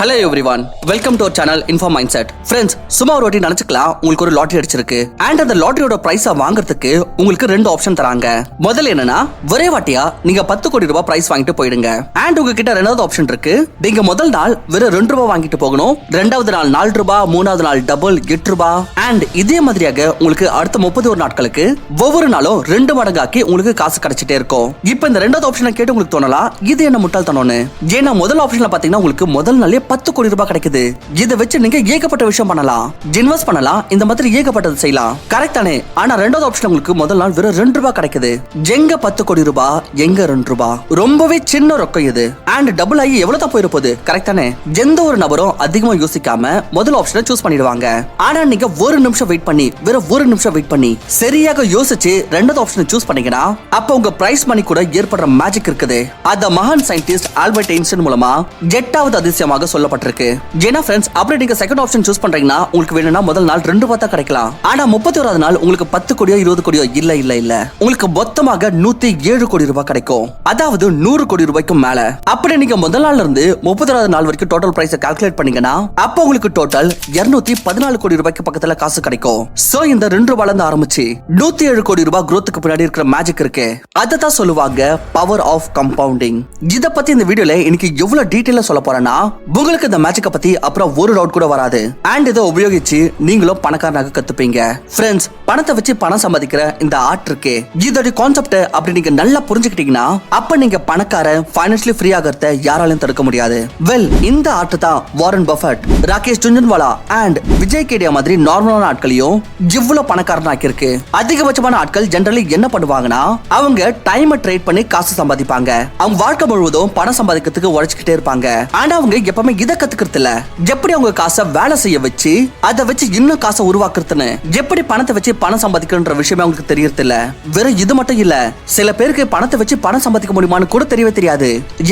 Hello everyone, welcome to our channel Info Mindset. Friends, சும்மா ஒரு வாட்டி நினைச்சுக்கலாம் உங்களுக்கு ஒரு லாட்டரி அடிச்சிருக்கு அண்ட் அந்த லாட்டரியோட பிரைஸை வாங்குறதுக்கு உங்களுக்கு ரெண்டு ஆப்ஷன் தராங்க. முதல்ல என்னன்னா ஒரே வாட்டியா நீங்க 10 கோடி ரூபாய் பிரைஸ் வாங்கிட்டு போயிடுங்க. அண்ட் உங்ககிட்ட ரெண்டாவது ஆப்ஷன் இருக்கு. நீங்க முதல் நாள் வெறும் 2 ரூபாய் வாங்கிட்டு போகணும், ரெண்டாவது நாள் 4 ரூபாய், மூணாவது நாள் டபுள் 8 ரூபாய் அண்ட் இதே மாதிரியாக உங்களுக்கு அடுத்த 31 நாட்களுக்கு ஒவ்வொரு நாளும் 2 மடங்காக்கி உங்களுக்கு காசு கிடைச்சிட்டே இருக்கும். இப்போ இந்த ரெண்டாவது ஆப்ஷனை கேட்டு உங்களுக்கு தோணலாம் இது என்ன முட்டாள்தனம்னு. ஏன்னா முதல் ஆப்ஷன்ல பாத்தீங்கன்னா உங்களுக்கு முதல் நாளே 10 கோடி ரூபாய் கிடைக்குது. இதை வச்சு நீங்க ஏகப்பட்ட விஷயம் பண்ணலாம், இன்வெஸ்ட் பண்ணலாம், இந்த மாதிரி ஏகப்பட்டது செய்யலாம். கரெக்ட் தானே? ஆனா ரெண்டாவது ஆப்ஷன் உங்களுக்கு முதல் நாள் வெறும் 2 ரூபாய் கிடைக்குது. எங்க 10 கோடி ரூபாய், எங்க 2 ரூபாய்? ரொம்பவே சின்ன ரொக்கம் இது. அண்ட் டபுள் ஆகி எவ்வளவு தான் போயிருப்போது. கரெக்ட் தானே? எந்த ஒரு நபரும் அதிகமா யோசிக்காம முதல் ஆப்ஷனை சூஸ் பண்ணிடுவாங்க. ஆனா நீங்க ஒரு நிமிஷம் வெயிட் பண்ணி வெறும் ஒரு நிமிஷம் வெயிட் பண்ணி சரியாக யோசிச்சு ரெண்டாவது ஆப்ஷனை சூஸ் பண்ணீங்கன்னா அப்ப உங்க பிரைஸ் மணி கூட ஏற்படுற மேஜிக் இருக்குது. அத மகான் சயின்டிஸ்ட் ஆல்பர்ட் ஐன்ஸ்டைன் மூலமா 8வது அதிசயமாக சொல்லப்பட்டிருக்கு. ஏன்னா ஃப்ரெண்ட்ஸ், அப்படி நீங்க செகண்ட் ஆப்ஷன் சூஸ் பண்றீங்கன்னா உங்களுக்கு வேணும்னா முதல் நாள் 2 ரூபாய் தான் கிடைக்கலாம். ஆனா 31வது நாள் உங்களுக்கு 10 கோடியோ 20 கோடியோ இல்ல உங்களுக்கு மொத்தமாக 107 கோடி ரூபாய் கிடைக்கும். அதாவது 100 கோடி ரூபாய்க்கு மேல. அப்படி நீங்க முதல் நாள்ல இருந்து 30வது நாள் வரைக்கும் டோட்டல் பிரைஸ் கால்குலேட் பண்ணீங்கன்னா அப்ப உங்களுக்கு டோட்டல் 214 கோடி ரூபாய்க்கு பக்கத்துல காசு கிடைக்கும். சோ இந்த 2 ரூபாயில இருந்து ஆரம்பிச்சு 107 கோடி ரூபாய் growthக்கு பின்னாடி இருக்கிற மேஜிக் இருக்கு. அததான் சொல்லுவாங்க பவர் ஆஃப் கம்பவுண்டிங். இத பத்தி இந்த வீடியோல இன்னைக்கு எவ்வளவு டீடைலா சொல்ல போறேன்னா உங்களுக்கு இந்த மேஜிக்க பத்தி அப்புறம் ஒரு டவுட் கூட வராது. அண்ட் இதை உபயோகிச்சு நீங்களும் பணக்காரனாக கத்துப்பீங்க. ஃப்ரெண்ட்ஸ், பணத்தை வச்சு பணம் சம்பாதிக்கிற இந்த ஆர்ட் இருக்கே, இதோட கான்செப்ட் அப்படி நீங்க நல்லா புரிஞ்சுக்கிட்டீங்கன்னா அப்ப நீங்க பணக்காரன் ஃபைனான்சியலி ஃப்ரீ ஆகிறத யாராலையும் தடுக்க முடியாது. வெல், இந்த ஆர்ட் தான் Warren Buffett, Rakesh Jhunjhunwala and Vijay Kedia மாதிரி நார்மலான ஆட்களையும் இவ்வளவு பணக்காரன் ஆக்கியிருக்கு. அதிகபட்சமான ஆட்கள் ஜெனரலி என்ன பண்ணுவாங்கன்னா அவங்க டைமை ட்ரேட் பண்ணி காசு சம்பாதிப்பாங்க. அவங்க வாழ்க்கை முழுவதும் பணம் சம்பாதிக்கிறதுக்கு உழைச்சிக்கிட்டே இருப்பாங்க. ஆனா அவங்க எப்பவுமே இதை கத்துக்கிறது இல்ல, எப்படி அவங்க காசை வேலை செய்ய வச்சு அதை வச்சு இன்னும் காசை உருவாக்குறதுன்னு, எப்படி பணத்தை வச்சு பணம் சம்பாதிக்கணும்ன்ற விஷயமே அவங்களுக்கு தெரியறது இல்ல. வெறும் இது மட்டும் இல்ல, சில பேருக்கு பணத்தை வச்சு பணம் சம்பாதிக்க முடியுமான்னு கூட தெரியவே தெரியாது.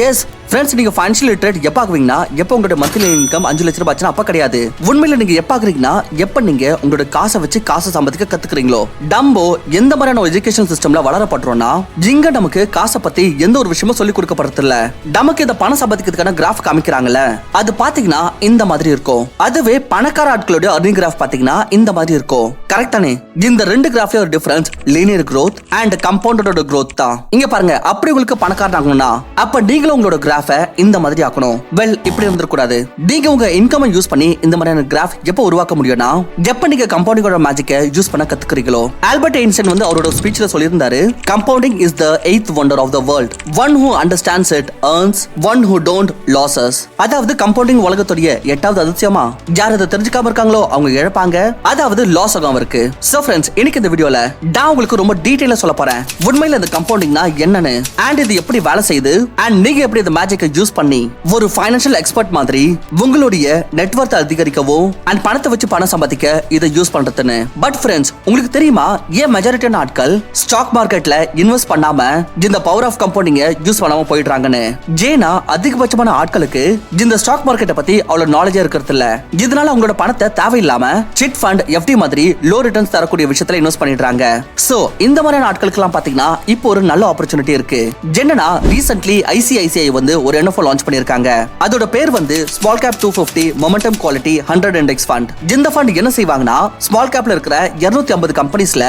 எஸ் ஃப்ரெண்ட்ஸ், நீங்க ஃபைனான்ஷியல் லிட்டரேட் எப்ப ஆகுவீங்கன்னா எப்ப உங்களோட மந்த்லி இன்கம் 5 லட்சம் ரூபாய் அப்ப கிடையாது. உண்மையில நீங்க எப்ப ஆகுறீங்கன்னா எப்ப நீங்க உங்களோட காசை வச்சு காசை சம்பாதிக்க கத்துக்கிறீங்களோ. டம்போ எந்த மாதிரியான எஜுகேஷன் சிஸ்டம்ல வளரப்படுறோம்னா இங்க நமக்கு காசை பத்தி எந்த ஒரு விஷயமும் சொல்லி கொடுக்கப்படுறது இல்ல. நமக்கு இந்த பணம் சம்பாதிக்கிறதுக்கான கிராஃப் காமிக்கிறாங்கல்ல, அது பாத்தீங்கன்னா இந்த மாதிரி இருக்கும். அதுவே பணக்கார ஆட்களோட அர்னிங் கிராஃப் பாத்தீங்கன்னா இந்த மாதிரி இருக்கும். கரெக்ட் தானே? இந்த ரெண்டு கிராஃப்ல ஒரு difference linear growth and compounded growth தான். இங்க பாருங்க, அப்படி உங்களுக்கு பணக்காரன் ஆகணும்னா அப்ப நீங்களும் உங்களோட கிராஃபை இந்த மாதிரி ஆக்கணும். வெல், இப்படி இருந்திர கூடாது. நீங்க உங்க இன்கம் யூஸ் பண்ணி இந்த மாதிரியான கிராஃப் எப்ப உருவாக்க முடியும்னா எப்ப நீங்க கம்பவுண்டிங்கோட மேஜிக்கை யூஸ் பண்ண கத்துக்கிறீங்களோ. ஆல்பர்ட் ஐன்ஸ்டைன் வந்து அவரோட ஸ்பீச்ல சொல்லியிருந்தாரு, compounding is the 8th wonder of the world. One who understands it earns, one who don't loses. அதாவது கம்பவுண்டிங் உலகத்துடைய 8வது அதிசயமா யார் அதை தெரிஞ்சுக்காம இருக்காங்களோ அவங்க இழப்பாங்க, அதாவது லாஸ் ஆகாம இருக்கு. சோ ஃப்ரெண்ட்ஸ், இன்னைக்கு இந்த வீடியோல நான் உங்களுக்கு ரொம்ப டீடைலா சொல்ல போறேன் உண்மையில இந்த கம்பவுண்டிங்னா என்னன்னு அண்ட் இது எப்படி வேலை செய்யுது அண்ட் நீங்க எப்படி இந்த மேஜிக்கை யூஸ் பண்ணி ஒரு ஃபைனான்ஷியல் எக்ஸ்பர்ட் மாதிரி உங்களுடைய நெட்வொர்த் அதிகரிக்கவும் அண்ட் பணத்தை வச்சு பணம் சம்பாதிக்க இதை யூஸ் பண்றதுன்னு. பட் ஃப்ரெண்ட்ஸ், உங்களுக்கு தெரியுமா ஏன் மெஜாரிட்டியான ஆட்கள் ஸ்டாக் மார்க்கெட்ல இன்வெஸ்ட் பண்ணாம இந்த பவர் ஆஃப் கம்பவுண்டிங் யூஸ் பண்ணாம போயிடுறாங்கன்னு? ஏன்னா அதிகபட்சமான ஆட்களுக்கு இந்த ஸ்டாக் மார்க்கெட்டை பத்தி அவ்வளவு நாலேஜ் இருக்கிறது இல்ல. இதனால அவங்களோட பணத்தை தேவையில்லாம சிட் ஃபண்ட், எஃப்டி மாதிரி லோ ரிட்டர்ன்ஸ் தரக்கூடிய விஷயத்துல இன்வெஸ்ட் பண்ணிடுறாங்க. சோ இந்த மாதிரியான ஆட்களுக்கு எல்லாம் பாத்தீங்கன்னா இப்போ ஒரு நல்ல ஆப்பர்ச்சுனிட்டி இருக்கு. என்னன்னா ரீசன்ட்லி ஐசிஐசிஐ வந்து ஒரு NFO லான்ச் பண்ணிருக்காங்க. அதோட பேர் வந்து small cap 250 momentum quality 100 index fund. இந்த ஃபண்ட் என்ன செய்வாங்கன்னா ஸ்மால் கேப்ல இருக்கிற 250 கம்பெனிஸ்ல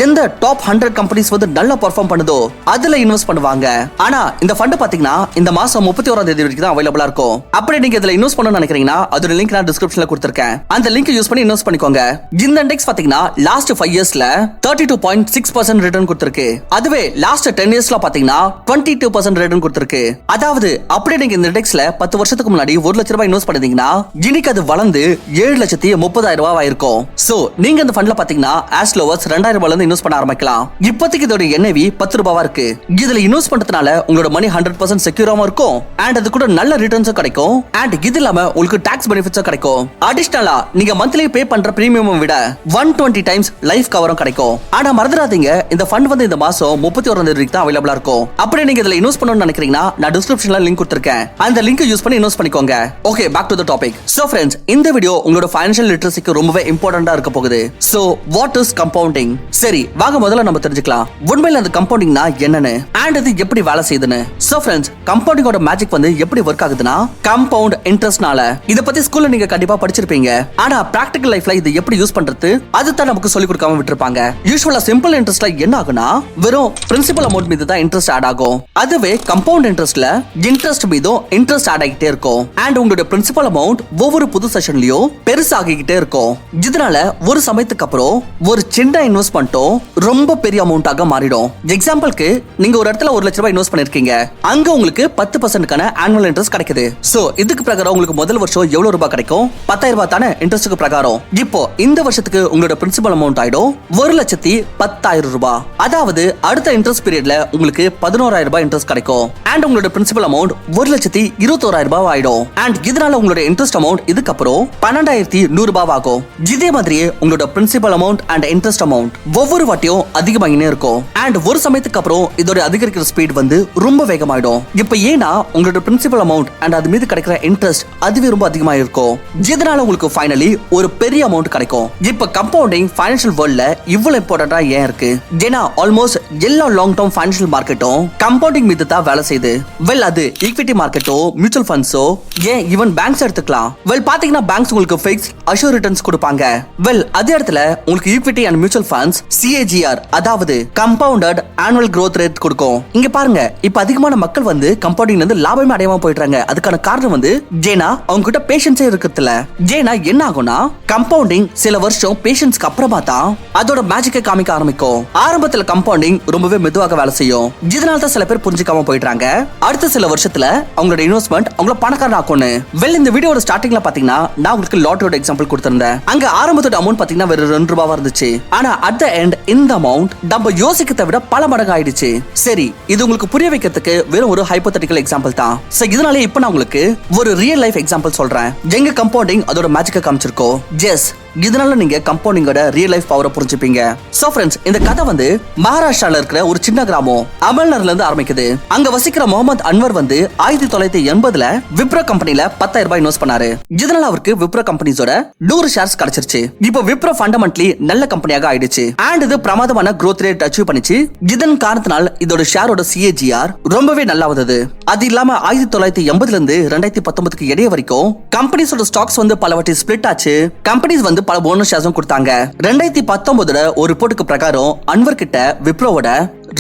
எந்த டாப் 100 கம்பெனிஸ் வந்து நல்லா பெர்ஃபார்ம் பண்ணுதோ அதுல இன்வெஸ்ட் பண்ணுவாங்க. ஆனா இந்த ஃபண்ட் பாத்தீங்கன்னா இந்த மாசம் 31ஆம் தேதி வரைக்கும் தான் அவைலபிளா இருக்கும். அப்படி நீங்க இதுல இன்வெஸ்ட் பண்ணனும்னு நினைக்கிறீங்கன்னா அதோட லிங்க் நான் டிஸ்கிரிப்ஷன்ல கொடுத்திருக்கேன். அந்த லிங்க் யூஸ் பண்ணி இன்வெஸ்ட் பண்ணிக்கோங்க. இந்த இண்டெக்ஸ் பாத்தீங்கன்னா லாஸ்ட் 5 இயர்ஸ்ல 32.6% ரிட்டர்ன் கொடுத்திருக்கு. அதுவே லாஸ்ட் 10 இயர்ஸ்ல பாத்தீங்கன்னா 22% ரிட்டர்ன் கொடுத்திருக்கு. அதாவது அப்படியே நீங்க இந்த இண்டெக்ஸ்ல 10 வருஷத்துக்கு முன்னாடி 1 லட்சம் ரூபாய் இன்வெஸ்ட் பண்ணிருந்தீங்கன்னா இன்னைக்கு அது வளர்ந்து 7,30,000 ரூபாய் ஆயிருக்கும். சோ நீங்க இந்த ஃபண்ட்ல பாத்தீங்கன்னா as low as 2,000 ரூபாயில இருந்து இன்வெஸ்ட் பண்ண ஆரம்பிக்கலாம். இப்போதைக்கு இதோட NAV 10 ரூபாவா இருக்கு. இதுல இன்வெஸ்ட் பண்றதுனால உங்களோட மணி 100% செக்யூராவும் இருக்கும் அண்ட் அது கூட நல்ல ரிட்டர்ன்ஸும் கிடைக்கும் அண்ட் இது இல்லாம உங்களுக்கு டாக்ஸ் பெனிஃபிட்ஸும் கிடைக்கும். அடிஷனலா நீங்க மந்த்லி பே பண்ற பிரீமியம் விட 120 டைம்ஸ் லைஃப் கவரும் கிடைக்கும். ஆனா மறந்துடாதீங்க, இந்த ஃபண்ட் வந்து இந்த மாசம் 31ஆம் தேதி வரைக்கும் தான் அவைலபிளா இருக்கும். அப்படியே நீங்க இதுல இன்வெஸ்ட் பண்ணணும்னு நினைக்கிறீங்கன்னா நான் டிஸ்கிரிப்ஷன்ல டிஸ்கிரிப்ஷன்ல லிங்க் கொடுத்திருக்கேன். அந்த லிங்க் யூஸ் பண்ணி இன்வெஸ்ட் பண்ணிக்கோங்க. Okay, back to the topic. So friends, இந்த வீடியோ உங்களோட ஃபைனான்ஷியல் லிட்டரசிக்கு ரொம்பவே இம்பார்ட்டண்டா இருக்க போகுது. So what is compounding? சரி, வாங்க முதல்ல நம்ம தெரிஞ்சுக்கலாம் உண்மையில அந்த கம்பவுண்டிங்னா என்னன்னு and இது எப்படி வேலை செய்யுதுன்னு. சோ फ्रेंड्स, கம்பவுண்டிங்கோட மேஜிக் வந்து எப்படி வர்க் ஆகுதுன்னா கம்பவுண்ட் இன்ட்ரெஸ்ட்னால. இத பத்தி ஸ்கூல்ல நீங்க கண்டிப்பா படிச்சிருப்பீங்க. ஆனா பிராக்டிகல் லைஃப்ல இது எப்படி யூஸ் பண்றது அதுதான் நமக்கு சொல்லி கொடுக்காம விட்டுருப்பாங்க. யூசுவலா சிம்பிள் இன்ட்ரெஸ்ட்ல என்ன ஆகுனா வெறும் பிரின்சிபல் அமௌண்ட் மீது தான் இன்ட்ரெஸ்ட் ஆட் ஆகும். அதுவே கம்பவுண்ட் இன்ட்ரெஸ்ட்ல இன்ட்ரெஸ்ட் மீதும் இன்ட்ரெஸ்ட் ஆட் ஆகிட்டே இருக்கும். அண்ட் உங்களுடைய பிரின்சிபல் அமௌண்ட் ஒவ்வொரு புது செஷன்லயும் பெருசாகிக்கிட்டே இருக்கும். இதனால ஒரு சமயத்துக்கு அப்புறம் ஒரு சின்ன இன்வெஸ்ட்மெண்ட்டும் ரொம்ப பெரிய அமௌண்டாக மாறிடும். எக்ஸாம்பிளுக்கு நீங்க ஒரு இடத்துல 1 லட்சம் ரூபாய் இன்வெஸ்ட் பண்ணிருக்கீங்க. அங்க உங்களுக்கு 10% ஆனுவல் இன்ட்ரெஸ்ட் கிடைக்குது. சோ இதுக்கு பிரகாரம் உங்களுக்கு முதல் வருஷம் எவ்வளவு ரூபாய் கிடைக்கும்? 10,000 ரூபாய் தானே இன்ட்ரெஸ்ட்க்கு பிரகாரம். இப்போ இந்த வருஷத்துக்கு உங்களோட பிரின்சிபல் அமௌண்ட் ஆயிடும் 1,10,000 ரூபாய். அதாவது அடுத்த இன்ட்ரெஸ்ட் பீரியட்ல உங்களுக்கு 11,000 ரூபாய் இன்ட்ரெஸ்ட் கிடைக்கும். அண்ட் உங்களோட பிரின்சிபல் அமௌண்ட் 1,21,000 ரூபாய் ஆயிடும். அண்ட் இதனால உங்களோட இன்ட்ரெஸ்ட் அமௌண்ட் இதுக்கு அப்புறம் 12,100 ரூபாய் ஆகும். இதே மாதிரியே உங்களோட principal amount and interest amount ஒவ்வொரு வாட்டியும் அதிகமாகினே இருக்கும். அண்ட் ஒரு சமயத்துக்கு அப்புறம் இதோட அதிகரிக்கிற ஸ்பீட் வந்து ரொம்ப வேகமாயிடும். இப்ப ஏன்னா உங்களோட பிரின்சிபல் அமௌண்ட் அண்ட் அது மீது கிடைக்கிற இன்ட்ரெஸ்ட் அதுவே ரொம்ப அதிகமா இருக்கும். இதனால உங்களுக்கு ஃபைனலி ஒரு பெரிய அமௌண்ட் கிடைக்கும். இப்ப கம்பவுண்டிங் ஃபைனான்ஷியல் வேர்ல்ட்ல இவ்வளவு இம்பார்ட்டன்டா ஏன் இருக்கு? ஏன்னா ஆல்மோஸ்ட் எல்லா லாங் டர்ம் ஃபைனான்ஷியல் மார்க்கெட்டும் கம்பவுண்டிங் மீது தான் வேலை செய்யுது. வெல் அது ஈக்விட்டி மார்க்கெட்டோ மியூச்சுவல் ஃபண்ட்ஸோ ஏன் ஈவன் பேங்க்ஸ் எடுத்துக்கலாம். வெல் பாத்தீங்கன்னா பேங்க்ஸ் உங்களுக்கு ஃபிக்ஸ் அஷ்யூர் ரிட்டர்ன்ஸ் கொடுப்பாங்க. வெல் அதே இடத்துல உங்களுக்கு equity and mutual funds CAGR அதாவது கம்பவுண்டட் ஆனுவல் growth rate கொடுக்கும். இங்க பாருங்க, இப்ப அதிகமான மக்கள் வந்து கம்பவுண்டிங்ல இருந்து லாபமே அடையாம போயிடுறாங்க. அதுக்கான காரணம் வந்து ஜேனா அவங்க கிட்ட பேஷன்ஸே இருக்குதுல. ஜேனா என்ன ஆகும்னா கம்பவுண்டிங் சில வருஷம் பேஷன்ஸ்க்கு அப்புறமா தான் அதோட மேஜிக்கை காமிக்க ஆரம்பிக்கும். ஆரம்பத்துல கம்பவுண்டிங் ரொம்பவே மெதுவாக வேலை செய்யும். இதனால தான் சில பேர் புரிஞ்சுக்காம போயிடுறாங்க. அடுத்த சில வருஷத்துல அவங்களோட இன்வெஸ்ட்மெண்ட் அவங்கள பணக்காரன் ஆக்கும்னு. வெல் இந்த வீடியோட ஸ்டார்டிங்ல பாத்தீங்கன்னா நான் உங்களுக்கு லாட்டரியோட எக்ஸாம்பிள் கொடுத்திருந்தேன். அங்க ஆரம்பத்தோட அமௌண்ட் பாத்தீங்கன்னா வெறும் 2 ரூபாவா இருந்துச்சு. ஆனா அட் தி எண்ட் இந்த அமௌண்ட் நம்ம யோசிக்கிறத விட பல மடங்கு ஆயிடுச்சு. சரி, இது உங்களுக்கு புரிய வைக்கிறதுக்கு வெறும் ஒரு ஹைப்போதெட்டிக்கல் எக்ஸாம்பிள் தான். சோ இதனால இப்ப நான் உங்களுக்கு ஒரு ரியல் லைஃப் எக்ஸாம்பிள் சொல்றேன். எங்க கம்பவுண்டிங் அதோட மேஜிக்கை காமிச்சிருக்கோம். எஸ், இதனால நீங்க கம்பவுண்டிங்கோட ரியல் லைஃப் பவரை புரிஞ்சுப்பீங்க. சோ फ्रेंड्स, இந்த கதை வந்து மகாராஷ்டிரால இருக்கிற ஒரு சின்ன கிராமம் அமல்நர்ல இருந்து ஆரம்பிக்குது. அங்க வசிக்கிற முகமது அன்வர் வந்து 1980ல விப்ரோ கம்பெனில 10,000 ரூபாய் இன்வெஸ்ட் பண்ணாரு. இதனால அவருக்கு விப்ரோ கம்பெனிஸோட 100 ஷேர்ஸ் கிடைச்சிருச்சு. இப்போ விப்ரோ ஃபண்டமெண்டலி நல்ல கம்பெனியாக ஆயிடுச்சு. அண்ட் இது பிரமாதமான growth rate அச்சீவ் பண்ணிச்சு. இதன் காரணத்தினால் இதோட ஷேரோட CAGR ரொம்பவே நல்லா வந்தது. அது இல்லாம 1980ல இருந்து 2019க்கு இடையே வரைக்கும் கம்பெனிஸோட ஸ்டாக்ஸ் வந்து பல வாட்டி ஸ்பிளிட் ஆச்சு. கம்பெனிஸ் வந்து பல போனஸ் ஷேர்ஸும் கொடுத்தாங்க. 2019 ஒரு ரிப்போர்ட்டுக்கு பிரகாரம் அன்வர் கிட்ட விப்ரோவோட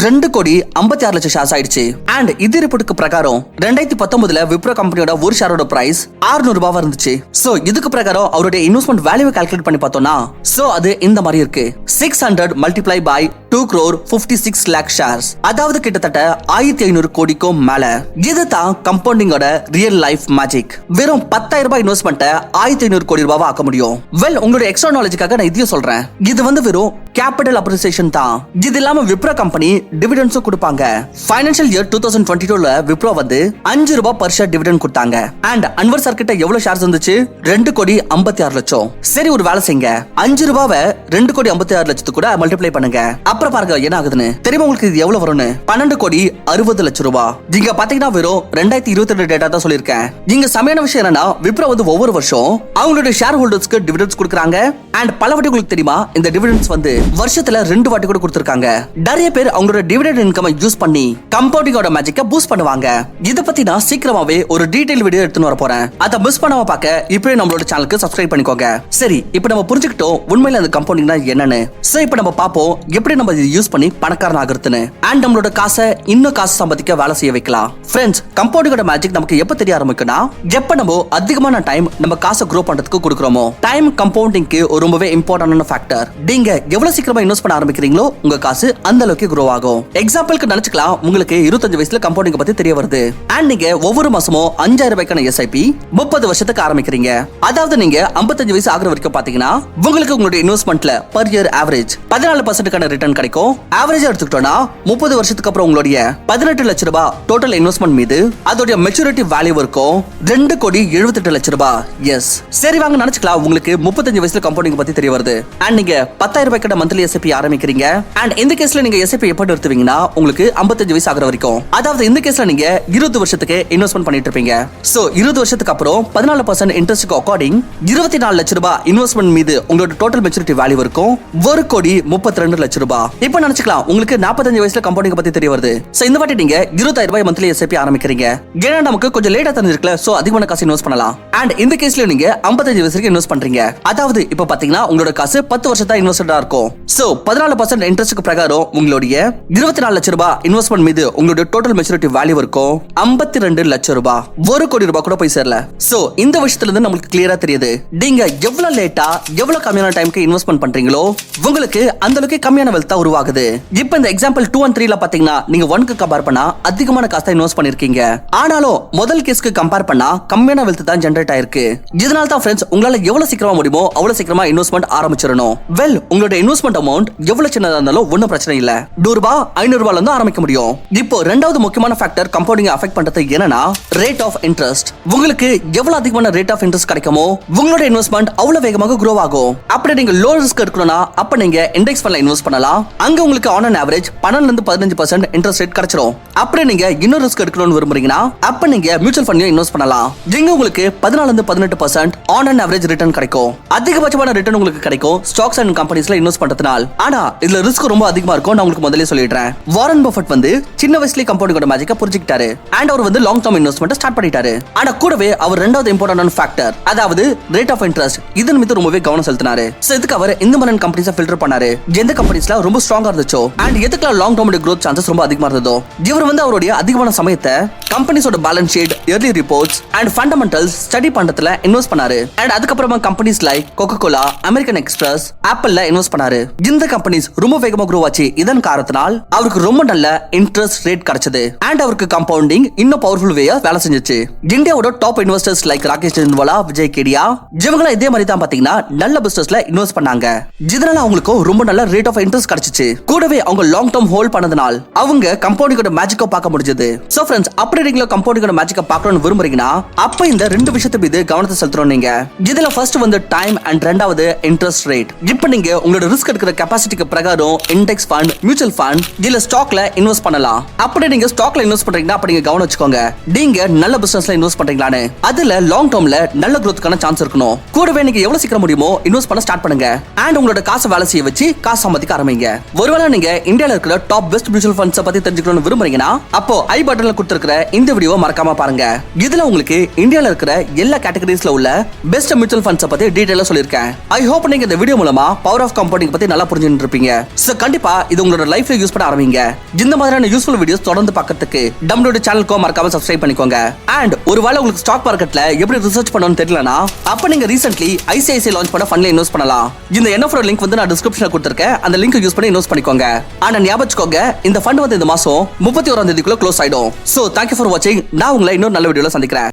2,56,00,000 ஷேர்ஸ் ஆயிடுச்சு. அண்ட் இது ரிப்போர்ட்டுக்கு பிரகாரம் 2019ல விப்ரோ கம்பெனியோட ஒரு ஷேரோட பிரைஸ் 600 ரூபாய் இருந்துச்சு. சோ இதுக்கு பிரகாரம் அவருடைய இன்வெஸ்ட்மெண்ட் வேல்யூவை கால்குலேட் பண்ணி பார்த்தோம்னா சோ அது இந்த மாதிரி இருக்கு. 600 மல்டிப்ளை பை 2,56 lakh ஷேர்ஸ், அதாவது கிட்டத்தட்ட 1,500 கோடிக்கும் மேல. இதுதான் கம்பவுண்டிங்கோட ரியல் லைஃப் மேஜிக். வெறும் 10,000 ரூபாய் இன்வெஸ்ட்மெண்ட்டை 1,500 கோடி ரூபாய் ஆக்க முடியும். வெல் உங்களுடைய எக்ஸ்ட்ரா நாலேஜுக்காக நான் இதையும் சொல்றேன். இது வந்து வெறும் கேபிட்டல் அப்ரிசியேஷன் தான். இது இல்லாம விப்ரோ கம்பெனி டிவிடெண்ட்ஸும் கொடுப்பாங்க. ஃபைனான்ஷியல் இயர் 2022ல விப்ரோ வந்து 5 ரூபாய் பர் ஷேர் டிவிடெண்ட் கொடுத்தாங்க. அண்ட் அன்வர் சார் கிட்ட எவ்வளவு ஷேர்ஸ் இருந்துச்சு? 2,56,00,000. சரி, ஒரு வேலை செய்யுங்க, 5 ரூபாவை 2,56,00,000 கூட மல்டிப்ளை பண்ணுங்க. அப்புறம் பாருங்க என்ன ஆகுதுன்னு. தெரியுமா உங்களுக்கு இது எவ்வளவு வரும்னு? 12,60,00,000 ரூபாய். நீங்க பாத்தீங்கன்னா வெறும் 2022 டேட்டா தான் சொல்லிருக்கேன். இங்க சமையான விஷயம் என்னன்னா விப்ரோ வந்து ஒவ்வொரு வருஷம் அவங்களுடைய ஷேர் ஹோல்டர்ஸ்க்கு டிவிடெண்ட்ஸ் கொடுக்குறாங்க. அண்ட் பல வாட்டி உங்களுக்கு தெரியுமா இந்த டிவிடெண்ட்ஸ் வந்து வருஷத்துல 2 வாட்டி கூட கொடுத்திருக்காங்க. நிறைய பேர் அவங்களோட டிவிடெண்ட் இன்கம் யூஸ் பண்ணி கம்பவுண்டிங்கோட மேஜிக்கை பூஸ்ட் பண்ணுவாங்க. இத பத்தி நான் சீக்கிரமாவே ஒரு டீடைல் வீடியோ எடுத்துட்டு வர போறேன். அத மிஸ் பண்ணாம பார்க்க இப்பவே நம்மளோட சேனலுக்கு சப்ஸ்கிரைப் பண்ணிக்கோங்க. சரி, இப்போ நம்ம புரிஞ்சுக்கிட்டோம் உண்மையில அந்த கம்பவுண்டிங்னா என்னன்னு. சோ இப்போ நம்ம பாப்போம் எப்படி நம்ம இதை யூஸ் பண்ணி பணக்காரன் ஆகிறதுன்னு. அண்ட் நம்மளோட காசை இன்னும் காசு சம்பாதிக்க வேலை செய்ய வைக்கலாம். ஃப்ரெண்ட்ஸ், கம்பவுண்டிங்கோட மேஜிக் நமக்கு எப்ப தெரிய ஆரம்பிக்கும்னா எப்ப நம்ம அதிகமான டைம் நம்ம காசை க்ரோ பண்றதுக்கு கொடுக்குறோமோ. டைம் கம்பவுண்டிங்க்கு ஒரு ரொம்பவே இம்பார்ட்டன்டான ஃபேக்டர். நீங்க எவ்வளவு சீக்கிரமா இன்வெஸ்ட் பண்ண ஆரம்பிக்கிறீங்களோ உங்க காசு அந்த அளவுக்கு grow ஆகும். எக்ஸாம்பிளுக்கு நினைச்சுக்கலாம், உங்களுக்கு 25 வயசுல கம்பவுண்டிங் பத்தி தெரிய வருது. அண்ட் நீங்க ஒவ்வொரு மாசமும் 5,000 ரூபாய்க்கான SIP 30 வருஷத்துக்கு ஆரம்பிக்கிறீங்க. அதாவது நீங்க 55 வயசு ஆகுற வரைக்கும் பாத்தீங்கன்னா உங்களுக்கு உங்களுடைய இன்வெஸ்ட்மெண்ட்ல per year average 14% ரிட்டர்ன் கிடைக்கும். ஆவரேஜா எடுத்துக்கிட்டோம்னா 30 வருஷத்துக்கு அப்புறம் உங்களுடைய 18 லட்சம் ரூபாய் டோட்டல் இன்வெஸ்ட்மெண்ட் மீது அதோட மெச்சூரிட்டி வேல்யூ இருக்கும் 2,78,00,000 ரூபாய். எஸ், சரி வாங்க நினைச்சுக்கலாம் உங்களுக்கு 35 வயசுல கம்பவுண்டிங் பத்தி தெரிய வருது. அண்ட் நீங்க 10,000 ரூபாய்க்கு மந்த்லி SIP ஆரம்பிக்கிறீங்க. அண்ட் இந்த கேஸ்ல நீங்க SIP எப்ப நிறுத்துவீங்கன்னா உங்களுக்கு 55 வயசு ஆகிற வரைக்கும். அதாவது இந்த கேஸ்ல நீங்க 20 வருஷத்துக்கு இன்வெஸ்ட்மெண்ட் பண்ணிட்டு இருப்பீங்க. சோ 20 வருஷத்துக்கு அப்புறம் 14% இன்ட்ரெஸ்ட்க்கு அக்கார்டிங் 24 லட்சம் ரூபாய் இன்வெஸ்ட்மெண்ட் மீது உங்களோட டோட்டல் மெச்சூரிட்டி வேல்யூ இருக்கும் 1,32 லட்சம் ரூபாய். இப்போ நினைச்சுக்கலாம் உங்களுக்கு 45 வயசுல கம்பெனியை பத்தி தெரிய வருது. சோ இந்த வாட்டி நீங்க 20,000 ரூபாய் மந்த்லி எஸ்ஐபி ஆரம்பிக்கிறீங்க. ஏன்னா நமக்கு கொஞ்சம் லேட்டா தெரிஞ்சிருக்கல, சோ அதிகமான காசு இன்வெஸ்ட் பண்ணலாம். அண்ட் இந்த கேஸ்ல நீங்க 55 வயசுக்கு இன்வெஸ்ட் பண்றீங்க. அதாவது இப்போ பாத்தீங்கன்னா உங்களோட காசு 10 வருஷத்தா இன்வெஸ்டடா இருக்கும். சோ 14% இன்ட்ரெஸ்ட்க்கு பிரகாரம் உங்களுடைய 24 லட்சம் ரூபாய் இன்வெஸ்ட்மெண்ட் மீது உங்களுடைய டோட்டல் மெச்சூரிட்டி வேல்யூ இருக்கும் 52 லட்சம் ரூபாய். 1 கோடி ரூபாய் கூட போய் சேரல. சோ இந்த விஷயத்துல இருந்து நமக்கு கிளியரா தெரியுது, நீங்க எவ்வளவு லேட்டா எவ்வளவு கம்மியான டைம்க்கு இன்வெஸ்ட்மெண்ட் பண்றீங்களோ உங்களுக்கு அந்த அளவுக்கு கம்மியான வெல்த் உருவாகுது. இப்போ இந்த எக்ஸாம்பிள் 2 and 3ல பாத்தீங்கன்னா நீங்க 1க்கு கம்பேர் பண்ணா அதிகமான காசை இன்வெஸ்ட் பண்ணிருக்கீங்க. ஆனாலும் முதல் கேஸ்க்கு கம்பேர் பண்ணா கம்மியான வெல்த் தான் ஜெனரேட் ஆயிருக்கு. இதனால தான் फ्रेंड्स உங்களால எவ்வளவு சீக்கிரமா முடியுமோ அவ்வளவு சீக்கிரமா இன்வெஸ்ட்மெண்ட் ஆரம்பிச்சிரணும். வெல் உங்களோட இன்வெஸ்ட்மெண்ட் அமௌண்ட் எவ்வளவு சின்னதா இருந்தாலும் ஒண்ணும் பிரச்சனை இல்ல. 100 ரூபாய் 500 ரூபாயில இருந்து ஆரம்பிக்க முடியும். இப்போ ரெண்டாவது முக்கியமான ஃபேக்டர் கம்பவுண்டிங் அஃபெக்ட் பண்றது என்னன்னா ரேட் ஆஃப் இன்ட்ரெஸ்ட். உங்களுக்கு எவ்வளவு அதிகமான ரேட் ஆஃப் இன்ட்ரெஸ்ட் கிடைக்குமோ உங்களோட இன்வெஸ்ட்மெண்ட் அவ்வளவு வேகமாக grow ஆகும். அப்படி நீங்க லோ ரிஸ்க் எடுக்கணும்னா அப்ப நீங்க இண்டெக்ஸ் ஃபண்ட்ல இன்வெஸ்ட் பண்ணலாம். அங்க உங்களுக்கு ஆன் அன் ஆவரேஜ் 12 இருந்து 15% இன்ட்ரெஸ்ட் ரேட் கிடைச்சிரும். அப்படி நீங்க இன்னொரு ரிஸ்க் எடுக்கணும்னு விரும்புறீங்கன்னா அப்ப நீங்க மியூச்சுவல் ஃபண்ட்ல இன்வெஸ்ட் பண்ணலாம். இங்க உங்களுக்கு 14 இருந்து 18% ஆன் அன் ஆவரேஜ் ரிட்டர்ன் கிடைக்கும். அதிகபட்சமான ரிட்டர்ன் உங்களுக்கு கிடைக்கும் ஸ்டாக்ஸ் அண்ட் கம்பெனிஸ்ல இன்வெஸ்ட் பண்றதுனால. ஆனா இதுல ரிஸ்க் ரொம்ப அதிகமா இருக்கும். நான் உங்களுக்கு முதல்ல சொல்லிடுறேன். வாரன் பஃபெட் சின்ன வயசுல கம்பெனியோட மேஜிக்க புரிஞ்சுக்கிட்டாரு. அண்ட் அவர் லாங் டர்ம் இன்வெஸ்ட்மெண்ட் ஸ்டார்ட் பண்ணிட்டாரு. ஆனா கூடவே அவர் ரெண்டாவது இம்பார்ட்டன்டான ஃபேக்டர் அதாவது ரேட் ஆஃப் இன்ட்ரெஸ்ட் இதன் மீது ரொம்பவே கவனம் செலுத்தினாரு. சோ இதுக்கு அவர் இந்த மாதிரி கம்பெனிஸை ஃபில்டர் பண்ணாரு. எந்த கம்பெனிஸ்ல ரொம்ப ஸ்ட்ராங்கா இருந்துச்சோ அண்ட் எதுக்குலாம் லாங் டர்ம் growth chances ரொம்ப அதிகமா இருந்ததோ இவர் அவருடைய அதிகமான சமயத்தை கம்பெனிஸோட balance sheet, yearly reports and fundamentals study பண்றதுல இன்வெஸ்ட் பண்ணாரு. அண்ட் அதுக்கப்புறமா கம்பெனிஸ் லைக் கோகோ-கோலா, அமெரிக்கன் எக்ஸ்பிரஸ், ஆப்பிள்ல இன்வெஸ்ட் பண்ணாரு. இந்த கம்பெனிஸ் ரொம்ப வேகமா grow ஆச்சு. இதன் காரணத்தினால் அவருக்கு ரொம்ப நல்ல இன்ட்ரெஸ்ட் ரேட் கிடைச்சது. அண்ட் அவருக்கு கம்பவுண்டிங் இன்னும் பவர்ஃபுல் வேயா வேலை செஞ்சுச்சு. இந்தியாவோட top investors like Rakesh Jhunjhunwala, Vijay Kedia இவங்க இதே மாதிரி தான் பாத்தீங்கன்னா நல்ல பிசினஸ்ல இன்வெஸ்ட் பண்ணாங்க. இதனால அவங்களுக்கு ரொம்ப நல்ல ரேட் ஆஃப் இன்ட்ரெஸ்ட் கிடைச்சிச்சு. கூடவே அவங்க லாங் டர்ம் ஹோல்ட் பண்ணதுனால அவங்க கம்பவுண்டிங்கோட மேஜிக்க பார்க்க முடிஞ்சது. சோ फ्रेंड्स அப்படி நீங்க கம்பவுண்டிங்கோட மேஜிக்க பார்க்கணும்னு விரும்புறீங்கன்னா அப்ப இந்த ரெண்டு விஷயத்தை மீது கவனத்தை செலுத்தணும். நீங்க இதுல ஃபர்ஸ்ட் டைம் அண்ட் ரெண்டாவது இன்ட்ரெஸ்ட் ரேட். இப்போ நீங்க உங்களோட ரிஸ்க் எடுக்கிற கெபாசிட்டிக்கு பிரகாரம் இண்டெக்ஸ் ஃபண்ட், மியூச்சுவல் ஃபண்ட் இல்ல ஸ்டாக்ல இன்வெஸ்ட் பண்ணலாம். அப்படி நீங்க ஸ்டாக்ல இன்வெஸ்ட் பண்றீங்கன்னா அப்ப நீங்க கவனம் வச்சுக்கோங்க, நீங்க நல்ல பிசினஸ்ல இன்வெஸ்ட் பண்றீங்களான்னு. அதுல லாங் டர்ம்ல நல்ல growthக்கான சான்ஸ் இருக்கணும். கூடவே நீங்க எவ்வளவு சீக்கிரம் முடியுமோ இன்வெஸ்ட் பண்ண ஸ்டார்ட் பண்ணுங்க. அண்ட் உங்களோட காசை வேலை செய்ய வச்சு காசு சம்பாதிக்க ஆரம்பிங்க. ஒருவேளை நீங்க இந்தியால இருக்கிற டாப் பெஸ்ட் மியூச்சுவல் ஃபண்ட்ஸ் பத்தி தெரிஞ்சுக்கணும்னு விரும்புறீங்கன்னா அப்போ ஐ பட்டன்ல கொடுத்திருக்கிற இந்த வீடியோ மறக்காம பாருங்க. இதுல உங்களுக்கு இந்தியால இருக்கிற எல்லா கேட்டகரிஸ்ல உள்ள பெஸ்ட் மியூச்சுவல் ஃபண்ட்ஸ் பத்தி டீடைலா சொல்லிருக்கேன். ஐ ஹோப் நீங்க இந்த வீடியோ மூலமா பவர் ஆஃப் கம்பவுண்டிங் பத்தி நல்லா புரிஞ்சுட்டு இருப்பீங்க. சோ கண்டிப்பா இது உங்களோட லைஃப்ல யூஸ் பண்ண ஆரம்பிங்க. இந்த மாதிரியான யூஸ்ஃபுல் வீடியோஸ் தொடர்ந்து பார்க்கிறதுக்கு நம்மளோட சேனலுக்கு மறக்காம சப்ஸ்கிரைப் பண்ணிக்கோங்க. அண்ட் ஒருவேளை உங்களுக்கு ஸ்டாக் மார்க்கெட்ல எப்படி ரிசர்ச் பண்ணணும்னு தெரியலனா அப்ப நீங்க ரீசன்ட்லி ஐசிஐசிஐ லான்ச் பண்ண ஃபண்ட்ல இன்வெஸ்ட் பண்ணலாம். இந்த என்எஃப்ஓ லிங்க் நான் டிஸ்கிரிப்ஷன்ல கொடுத்திருக்கேன். அந்த லிங்க் யூஸ் பண்ணி இன்வெஸ்ட் பண்ணிக்கோங்க. ஆனா ஞாபகம் வச்சுக்கோங்க இந்த ஃபண்ட் இந்த மாசம் 31ஆம் தேதிக்குள்ள க்ளோஸ் ஆயிடும். So thank you for watching. நான் உங்களை இன்னொரு நல்ல வீடியோல சந்திக்கிறேன்.